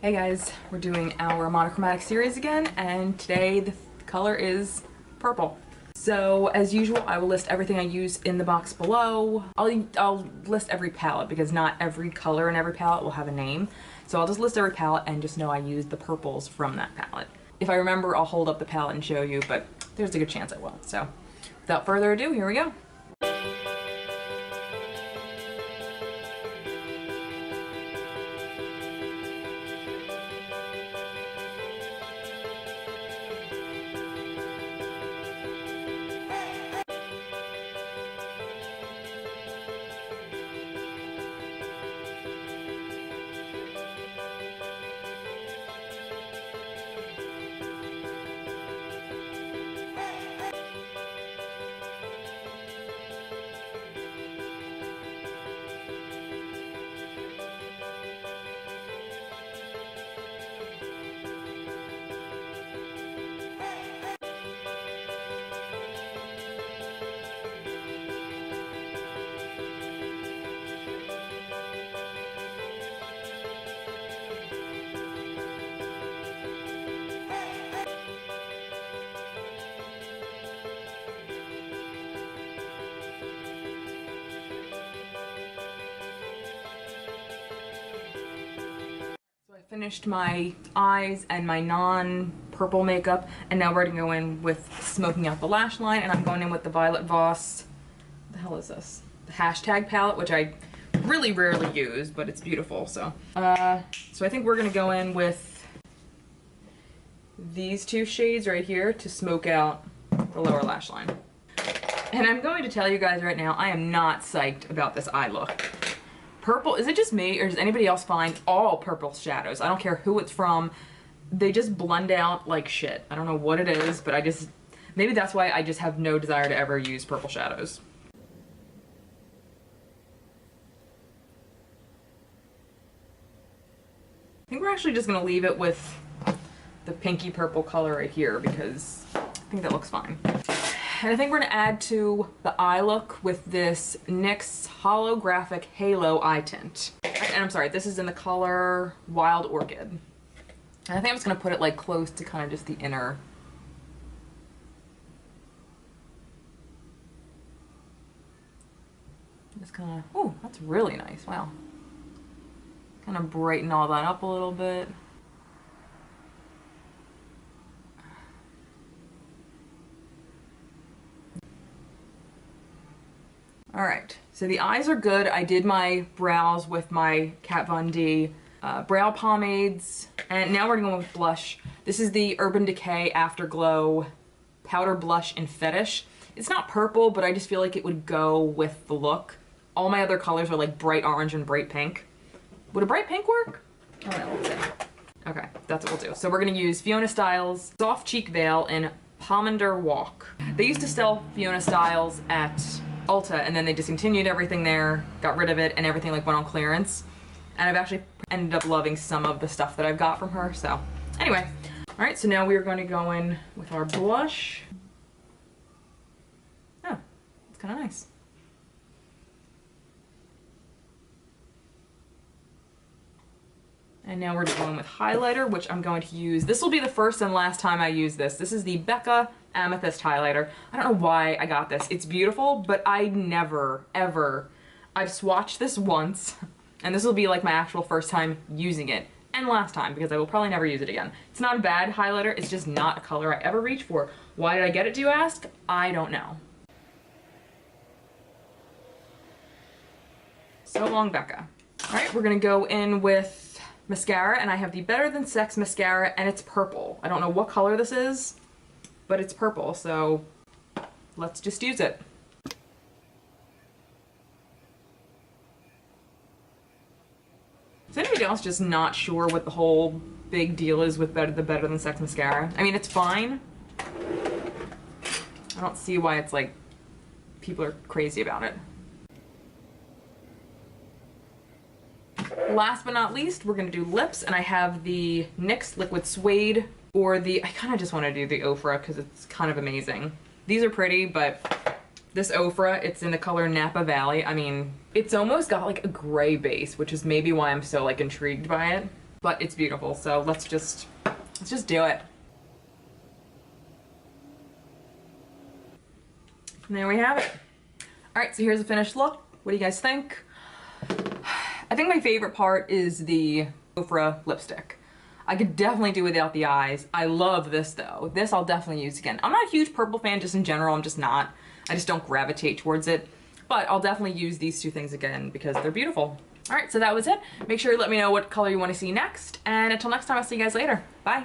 Hey guys, we're doing our monochromatic series again, and today the color is purple. So as usual, I will list everything I use in the box below. I'll list every palette because not every color in every palette will have a name. So I'll just list every palette and just know I used the purples from that palette. If I remember, I'll hold up the palette and show you, but there's a good chance I will. So without further ado, here we go. Finished my eyes and my non-purple makeup, and now we're gonna go in with smoking out the lash line, and I'm going in with the Violet Voss, what the hell is this? The hashtag palette, which I really rarely use, but it's beautiful, so. So I think we're gonna go in with these two shades right here to smoke out the lower lash line. And I'm going to tell you guys right now, I am not psyched about this eye look. Purple, is it just me or does anybody else find all purple shadows, I don't care who it's from, they just blend out like shit. I don't know what it is, but maybe that's why I just have no desire to ever use purple shadows. I think we're actually just gonna leave it with the pinky purple color right here because I think that looks fine. And I think we're gonna add to the eye look with this NYX Holographic Halo Eye Tint. And I'm sorry, this is in the color Wild Orchid. And I think I'm just gonna put it like close to kind of just the inner. Just kind of, ooh, that's really nice, wow. Kind of brighten all that up a little bit. All right, so the eyes are good. I did my brows with my Kat Von D brow pomades, and now we're gonna go with blush. This is the Urban Decay Afterglow Powder Blush in Fetish. It's not purple, but I just feel like it would go with the look. All my other colors are like bright orange and bright pink. Would a bright pink work? I don't know, let's see. Okay, that's what we'll do. So we're gonna use Fiona Stiles Soft Cheek Veil in Pomander Walk. They used to sell Fiona Stiles at Ulta, and then they discontinued everything there, got rid of it, and everything like went on clearance. And I've actually ended up loving some of the stuff that I've got from her, so. Anyway, all right, so now we are going to go in with our blush. Oh, it's kind of nice. And now we're going with highlighter, which I'm going to use. This will be the first and last time I use this. This is the Becca Amethyst highlighter. I don't know why I got this. It's beautiful, but I never, ever, I've swatched this once, and this will be like my actual first time using it, and last time, because I will probably never use it again. It's not a bad highlighter, it's just not a color I ever reach for. Why did I get it, do you ask? I don't know. So long, Becca. All right, we're gonna go in with mascara, and I have the Better Than Sex mascara, and it's purple. I don't know what color this is, but it's purple, so let's just use it. Is anybody else just not sure what the whole big deal is with the Better Than Sex mascara? I mean, it's fine. I don't see why it's like people are crazy about it. Last but not least, we're gonna do lips, and I have the NYX Liquid Suede, or the, I kind of just want to do the OFRA because it's kind of amazing. These are pretty, but this OFRA, it's in the color Napa Valley. I mean, it's almost got like a gray base, which is maybe why I'm so like intrigued by it. but it's beautiful. So let's just do it. And there we have it. All right, so here's the finished look. What do you guys think? I think my favorite part is the OFRA lipstick. I could definitely do without the eyes. I love this though. This I'll definitely use again. I'm not a huge purple fan just in general. I'm just not. I just don't gravitate towards it. But I'll definitely use these two things again because they're beautiful. All right, so that was it. Make sure you let me know what color you want to see next. And until next time, I'll see you guys later. Bye.